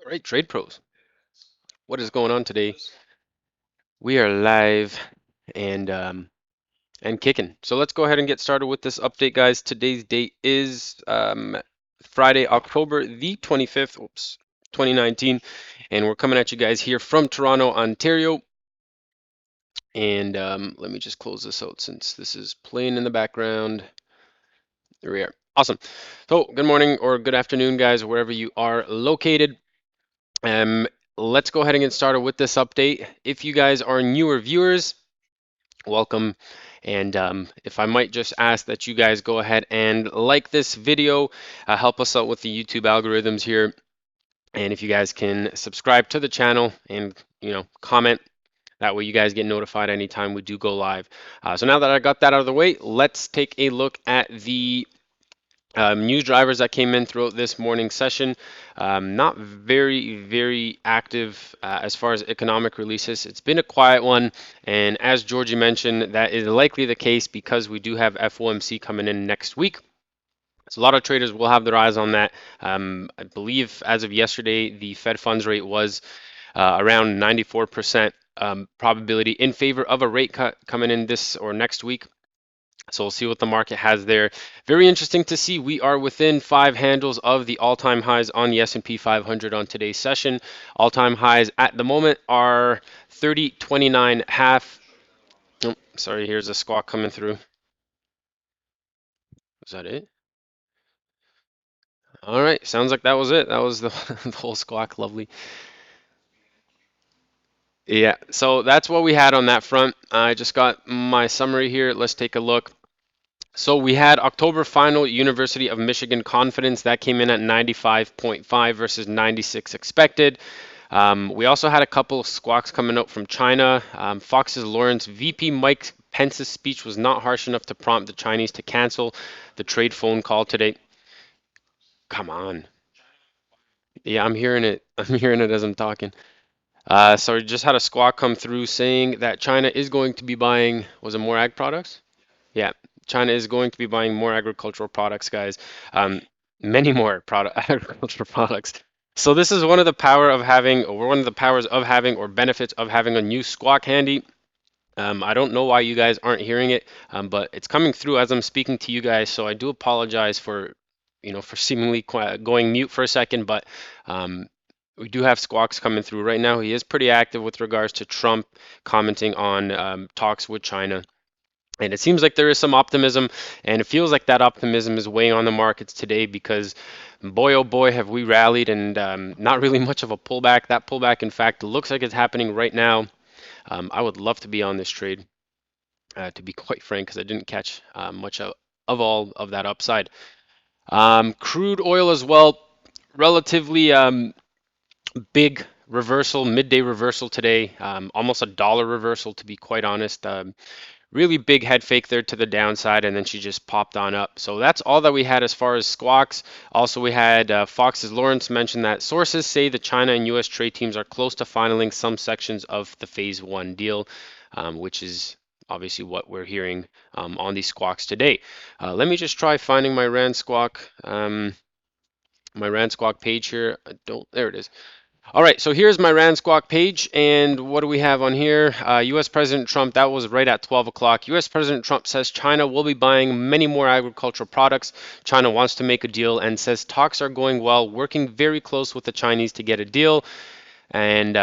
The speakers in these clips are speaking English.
All right, Trade Pros. What is going on today? We are live and kicking. So let's go ahead and get started with this update, guys. Today's date is Friday, October the 25th, 2019, and we're coming at you guys here from Toronto, Ontario. And let me just close this out since this is playing in the background. There we are. Awesome. So good morning or good afternoon, guys, wherever you are located. Um, let's go ahead and get started with this update. If you guys are newer viewers, welcome. And if I might just ask that you guys go ahead and like this video, help us out with the YouTube algorithms here. And if you guys can subscribe to the channel and comment, that way you guys get notified anytime we do go live. So now that I got that out of the way, let's take a look at the news drivers that came in throughout this morning session. Not very active as far as economic releases. It's been a quiet one, and as Georgie mentioned, that is likely the case because we do have FOMC coming in next week. So a lot of traders will have their eyes on that. I believe as of yesterday, the Fed funds rate was around 94% probability in favor of a rate cut coming in this or next week. So we'll see what the market has there. Very interesting to see. We are within 5 handles of the all-time highs on the S&P 500 on today's session. All-time highs at the moment are 30.29 half. Oh, sorry, here's a squawk coming through. Was that it? All right, sounds like that was it. That was the, the whole squawk. Lovely. Yeah, so that's what we had on that front. I just got my summary here. Let's take a look. So we had October final University of Michigan confidence that came in at 95.5 versus 96 expected. We also had a couple of squawks coming out from China. Fox's Lawrence VP Mike Pence's speech was not harsh enough to prompt the Chinese to cancel the trade phone call today. Come on. Yeah, I'm hearing it. I'm hearing it as I'm talking. So we just had a squawk come through saying that China is going to be buying, was it more ag products? Yeah, China is going to be buying more agricultural products, guys. Many more agricultural products. So this is one of the power of having, or one of the powers of having, or benefits of having a new squawk handy. I don't know why you guys aren't hearing it, but it's coming through as I'm speaking to you guys. So I do apologize for, for seemingly going mute for a second, but we do have squawks coming through right now. He is pretty active with regards to Trump commenting on talks with China. And it seems like there is some optimism, and it feels like that optimism is weighing on the markets today because, boy, oh boy, have we rallied and not really much of a pullback. That pullback, in fact, looks like it's happening right now. I would love to be on this trade, to be quite frank, because I didn't catch much of all of that upside. Crude oil as well, relatively big reversal, midday reversal today, almost $1 reversal to be quite honest. Really big head fake there to the downside, and then she just popped on up. So that's all that we had as far as squawks. Also, we had Fox's Lawrence mention that sources say the China and U.S. trade teams are close to finaling some sections of the Phase 1 deal, which is obviously what we're hearing on these squawks today. Let me just try finding my Rand squawk, page here. There it is. All right, so here's my Rand Squawk page, and what do we have on here? U.S. President Trump, that was right at 12 o'clock. U.S. President Trump says China will be buying many more agricultural products. China wants to make a deal and says talks are going well, working very close with the Chinese to get a deal. And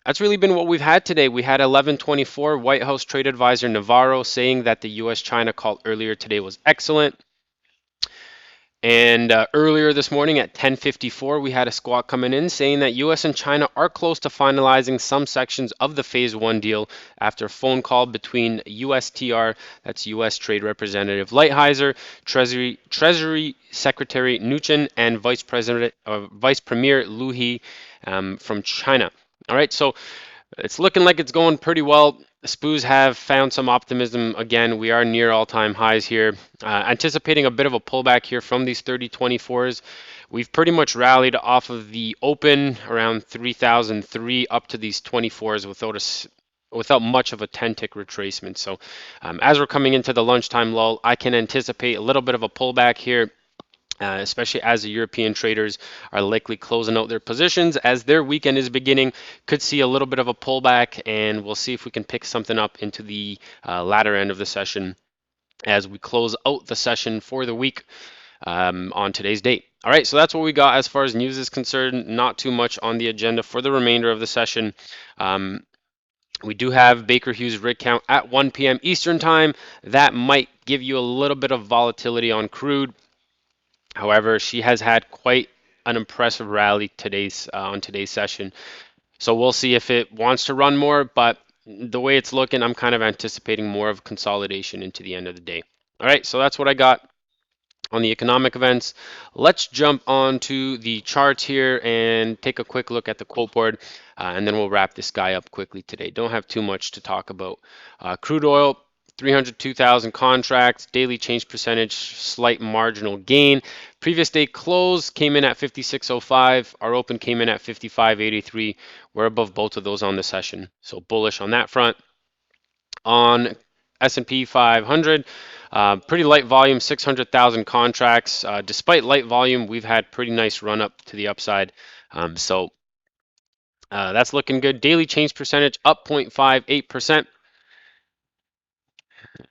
that's really been what we've had today. We had 11:24, White House Trade Advisor Navarro saying that the U.S.-China call earlier today was excellent. And earlier this morning at 10:54, we had a squawk coming in saying that U.S. and China are close to finalizing some sections of the Phase 1 deal after a phone call between USTR, that's U.S. Trade Representative Lighthizer, Treasury Secretary Mnuchin, and Vice Premier Liu He from China. All right, so it's looking like it's going pretty well. The SPOOs have found some optimism. Again, we are near all-time highs here. Anticipating a bit of a pullback here from these 3024s. We've pretty much rallied off of the open around 3003 up to these 24s without without much of a 10 tick retracement. So as we're coming into the lunchtime lull, I can anticipate a little bit of a pullback here. Especially as the European traders are likely closing out their positions as their weekend is beginning, could see a little bit of a pullback, and we'll see if we can pick something up into the latter end of the session as we close out the session for the week on today's date. All right, so that's what we got as far as news is concerned. Not too much on the agenda for the remainder of the session. We do have Baker Hughes rig count at 1 p.m. Eastern time. That might give you a little bit of volatility on crude. However, she has had quite an impressive rally on today's session. So we'll see if it wants to run more, but the way it's looking, I'm kind of anticipating more of consolidation into the end of the day. All right, so that's what I got on the economic events. Let's jump on to the charts here and take a quick look at the quote board, and then we'll wrap this guy up quickly today. Don't have too much to talk about. Crude oil, 302,000 contracts, daily change percentage, slight marginal gain. Previous day close came in at 56.05. Our open came in at 55.83. We're above both of those on the session, so bullish on that front. On S&P 500, pretty light volume, 600,000 contracts. Despite light volume, we've had pretty nice run up to the upside. So that's looking good. Daily change percentage up 0.58%.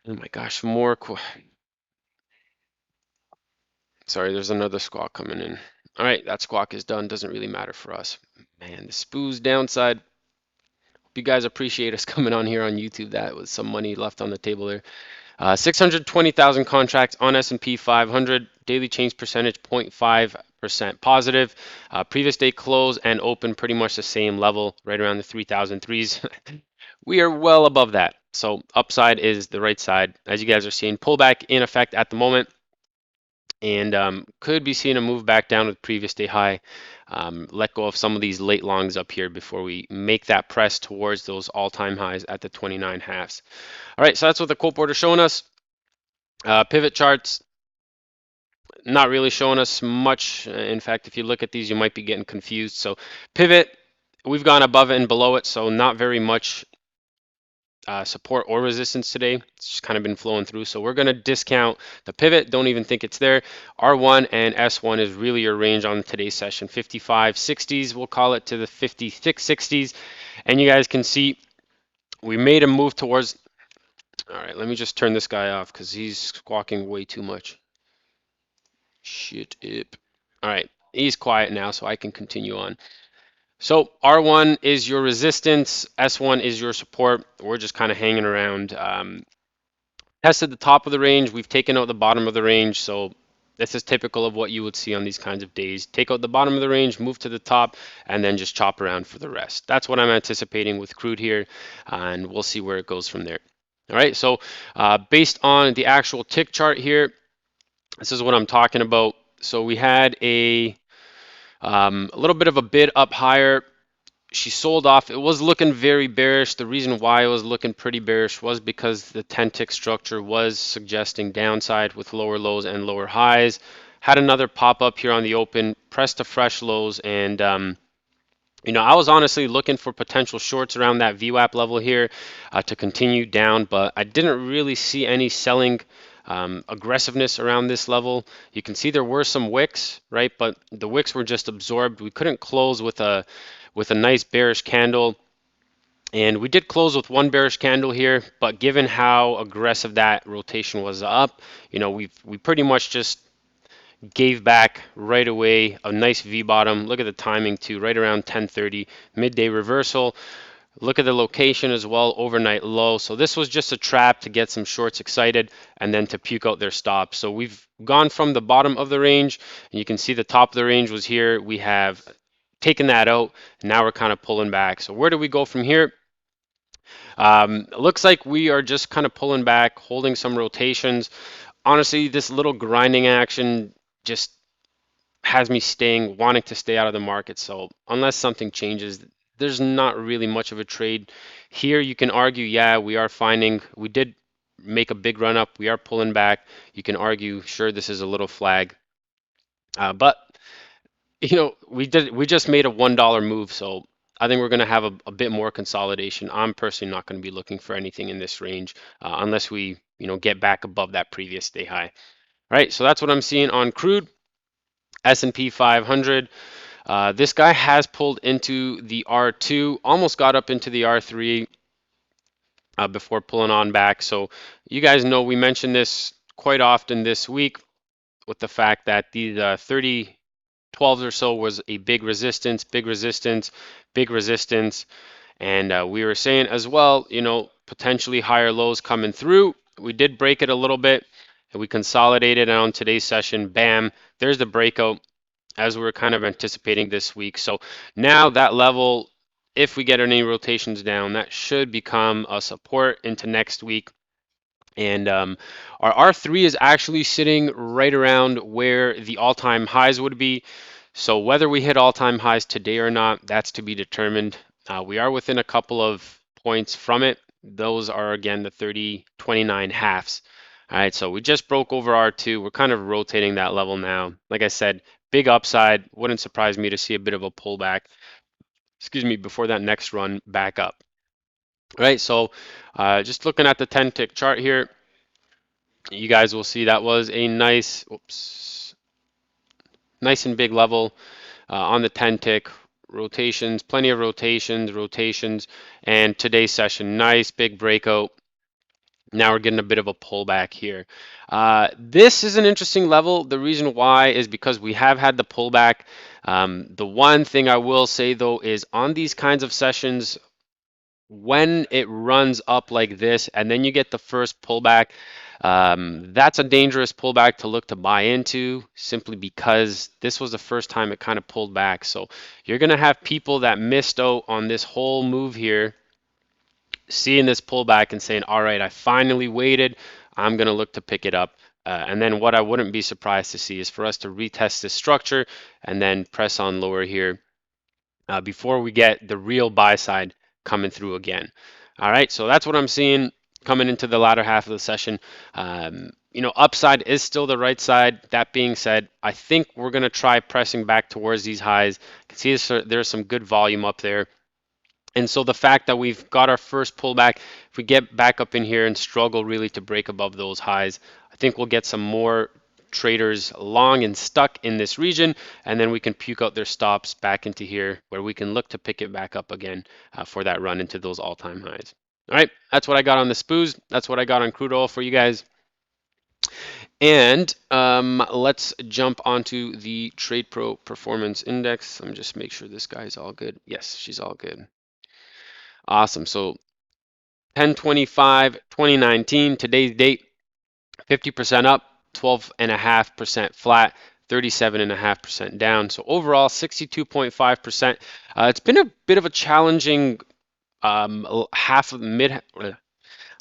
Oh my gosh, more. Sorry, there's another squawk coming in. All right, that squawk is done. Doesn't really matter for us. Man, the spoo's downside. Hope you guys appreciate us coming on here on YouTube. That was some money left on the table there. 620,000 contracts on S&P 500. Daily change percentage 0.5% positive. Previous day close and open pretty much the same level, right around the 3,003s. We are well above that. So upside is the right side. As you guys are seeing, pullback in effect at the moment. And could be seeing a move back down to the previous day high. Let go of some of these late longs up here before we make that press towards those all-time highs at the 29 halves. All right, so that's what the quote board is showing us. Pivot charts, not really showing us much. In fact, if you look at these, you might be getting confused. So pivot, we've gone above it and below it, so not very much support or resistance today. It's just kind of been flowing through. So we're going to discount the pivot. Don't even think it's there. R1 and S1 is really your range on today's session. 55 60s, we'll call it, to the 56 60s. And you guys can see we made a move towards. All right, let me just turn this guy off because he's squawking way too much. Shit up. All right, he's quiet now, so I can continue on. So R1 is your resistance, S1 is your support. We're just kind of hanging around. Tested the top of the range, we've taken out the bottom of the range, so this is typical of what you would see on these kinds of days. Take out the bottom of the range, move to the top, and then just chop around for the rest. That's what I'm anticipating with crude here, and we'll see where it goes from there. All right, so based on the actual tick chart here, this is what I'm talking about. So we had a little bit of a bid up higher. She sold off. It was looking very bearish. The reason why it was looking pretty bearish was because the 10 tick structure was suggesting downside with lower lows and lower highs. Had another pop up here on the open, pressed to fresh lows, and I was honestly looking for potential shorts around that VWAP level here to continue down, but I didn't really see any selling aggressiveness around this level. You can see there were some wicks, right? But the wicks were just absorbed. We couldn't close with a nice bearish candle. And we did close with one bearish candle here, but given how aggressive that rotation was up, we pretty much just gave back right away. A nice V bottom. Look at the timing too, right around 10:30, midday reversal. Look at the location as well, overnight low. So this was just a trap to get some shorts excited and then to puke out their stops. So we've gone from the bottom of the range, and you can see the top of the range was here. We have taken that out, and now we're kind of pulling back. So where do we go from here? Looks like we are just kind of pulling back, holding some rotations. Honestly, this little grinding action just has me wanting to stay out of the market. So unless something changes, there's not really much of a trade here. You can argue, yeah, we did make a big run up. We are pulling back. You can argue, sure, this is a little flag, but we just made a $1 move, so I think we're going to have a bit more consolidation. I'm personally not going to be looking for anything in this range unless we, get back above that previous day high. All right, so that's what I'm seeing on crude. S&P 500. This guy has pulled into the R2, almost got up into the R3 before pulling on back. So you guys know we mentioned this quite often this week with the fact that these 30 12s or so was a big resistance, big resistance, big resistance. And we were saying as well, potentially higher lows coming through. We did break it a little bit and we consolidated on today's session. Bam, there's the breakout as we were kind of anticipating this week. So now that level, if we get any rotations down, that should become a support into next week. And our R3 is actually sitting right around where the all-time highs would be. So whether we hit all-time highs today or not, that's to be determined. We are within a couple of points from it. Those are, again, the 30-29 halves. All right, so we just broke over R2. We're kind of rotating that level now. Like I said, big upside. Wouldn't surprise me to see a bit of a pullback, before that next run back up. All right, so just looking at the 10-tick chart here, you guys will see that was a nice and big level on the 10-tick. Rotations, plenty of rotations, and today's session, nice big breakout. Now we're getting a bit of a pullback here. This is an interesting level. The reason why is because we have had the pullback. The one thing I will say though is on these kinds of sessions, when it runs up like this and then you get the first pullback, that's a dangerous pullback to look to buy into simply because this was the first time it kind of pulled back. So you're going to have people that missed out on this whole move here, seeing this pullback and saying, all right, I finally waited. I'm going to look to pick it up. And then what I wouldn't be surprised to see is for us to retest this structure and then press on lower here before we get the real buy side coming through again. All right, so that's what I'm seeing coming into the latter half of the session. Upside is still the right side. That being said, I think we're going to try pressing back towards these highs. You can see there's some good volume up there. And so the fact that we've got our first pullback, if we get back up in here and struggle really to break above those highs, I think we'll get some more traders long and stuck in this region, and then we can puke out their stops back into here where we can look to pick it back up again for that run into those all-time highs. All right, that's what I got on the SPOOs. That's what I got on crude oil for you guys. And let's jump onto the TradePro Performance Index. Let me just make sure this guy's all good. Yes, she's all good. Awesome. So 10/25/2019, today's date, 50% up, 12.5% flat, 37.5% down. So overall, 62.5%. It's been a bit of a challenging half of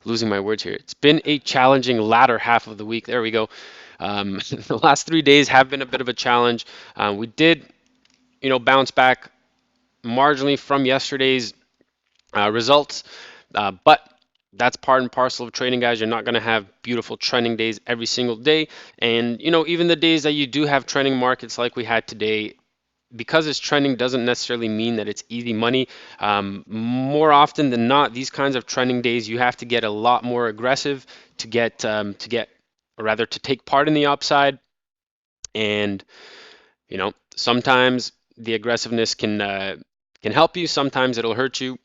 losing my words here. It's been a challenging latter half of the week. There we go. The last 3 days have been a bit of a challenge. We did, bounce back marginally from yesterday's results, but that's part and parcel of trading, guys. You're not going to have beautiful trending days every single day. And, even the days that you do have trending markets like we had today, because it's trending doesn't necessarily mean that it's easy money. More often than not, these kinds of trending days, you have to get a lot more aggressive to take part in the upside. And, sometimes the aggressiveness can help you. Sometimes it'll hurt you.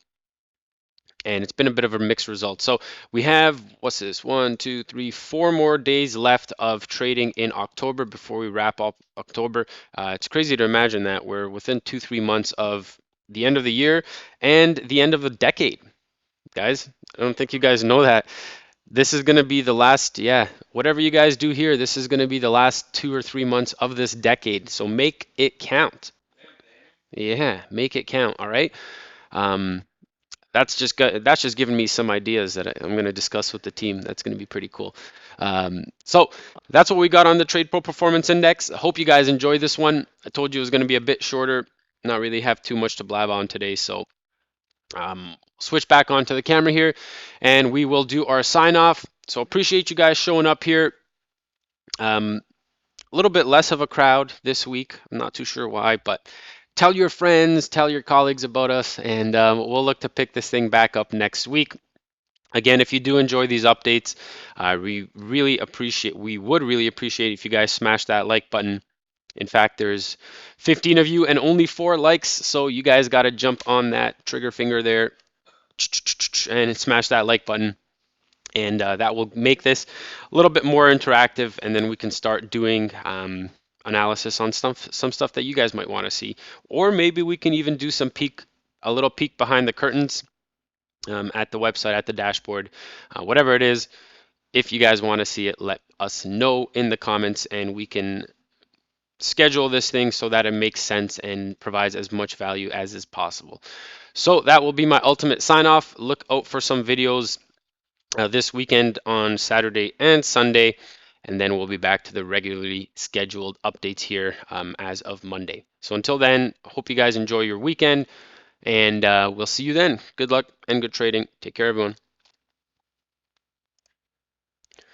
And it's been a bit of a mixed result. So we have, what's this, 1, 2, 3, 4 more days left of trading in October before we wrap up October. It's crazy to imagine that we're within 2-3 months of the end of the year and the end of the decade. Guys, I don't think you guys know that. This is going to be the last, whatever you guys do here, this is going to be the last 2 or 3 months of this decade. So make it count. Yeah, make it count, all right? That's just giving me some ideas that I'm going to discuss with the team. That's going to be pretty cool. So that's what we got on the TradePro Performance Index. I hope you guys enjoyed this one. I told you it was going to be a bit shorter, not really have too much to blab on today. So switch back onto the camera here and we will do our sign off. So appreciate you guys showing up here. A little bit less of a crowd this week. I'm not too sure why, but tell your friends, tell your colleagues about us, and we'll look to pick this thing back up next week. Again, if you do enjoy these updates, we would really appreciate if you guys smash that like button. In fact, there's 15 of you and only 4 likes, so you guys got to jump on that trigger finger there and smash that like button. And that will make this a little bit more interactive, and then we can start doing analysis on some stuff that you guys might want to see. Or maybe we can even do a little peek behind the curtains at the website, at the dashboard, whatever it is. If you guys want to see it, let us know in the comments, and we can schedule this thing so that it makes sense and provides as much value as is possible. So that will be my ultimate sign off. Look out for some videos this weekend on Saturday and Sunday, and then we'll be back to the regularly scheduled updates here as of Monday. So until then, hope you guys enjoy your weekend, and we'll see you then. Good luck and good trading. Take care, everyone.